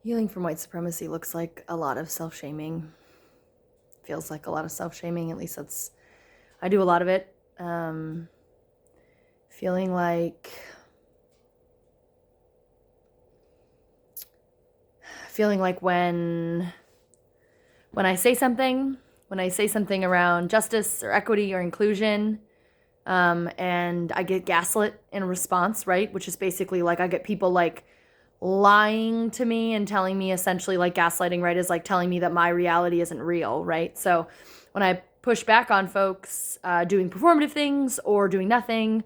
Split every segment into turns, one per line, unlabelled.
Healing from white supremacy looks like a lot of self-shaming. Feels like a lot of self-shaming. At least I do a lot of it. Feeling like when I say something, around justice or equity or inclusion, and I get gaslit in response, right? Which is basically like I get people like lying to me and telling me, essentially, like gaslighting, right, is like telling me that my reality isn't real, right? So when I push back on folks doing performative things or doing nothing,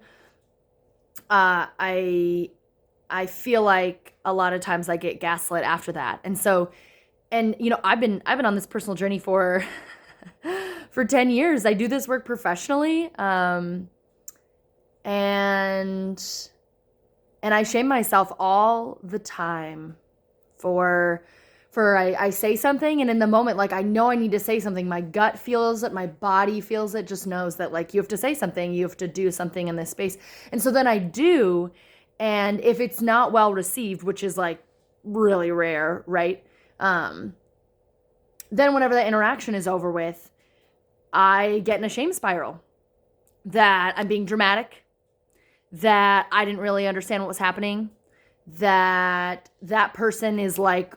I feel like a lot of times I get gaslit after that. And so, and I've been on this personal journey for for 10 years. I do this work professionally, and I shame myself all the time for I say something, and in the moment, like, I know I need to say something. My gut feels it, my body feels it, just knows that, like, you have to say something, you have to do something in this space. And so then I do, and if it's not well received, which is like really rare, right? Then whenever that interaction is over with, I get in a shame spiral that I'm being dramatic, that I didn't really understand what was happening, that that person is like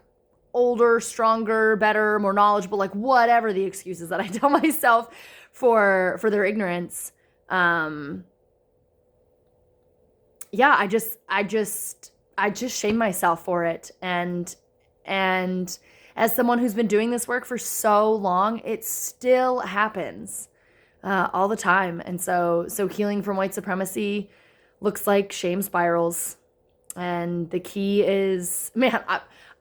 older, stronger, better, more knowledgeable, like whatever the excuses that I tell myself for their ignorance. Yeah, I just shame myself for it. And as someone who's been doing this work for so long, it still happens all the time. And so healing from white supremacy looks like shame spirals. And the key is, man,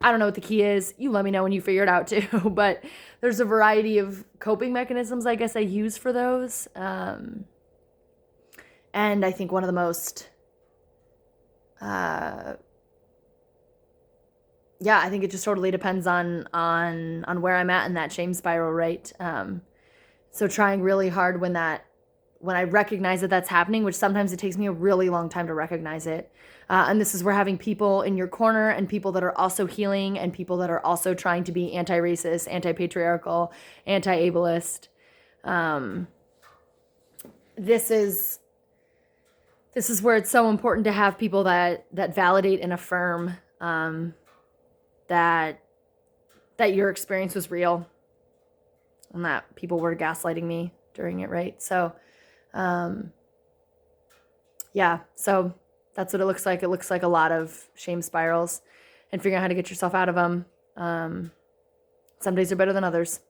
I don't know what the key is. You let me know when you figure it out too. But there's a variety of coping mechanisms, I guess, I use for those. And I think one of the most, yeah, I think it just totally depends on where I'm at in that shame spiral, right? So trying really hard when I recognize that that's happening, which sometimes it takes me a really long time to recognize it. And this is where having people in your corner, and people that are also healing, and people that are also trying to be anti-racist, anti-patriarchal, anti-ableist. This is where it's so important to have people that validate and affirm that your experience was real, and that people were gaslighting me during it, right? So, yeah, so that's what it looks like. It looks like a lot of shame spirals and figuring out how to get yourself out of them. Some days are better than others.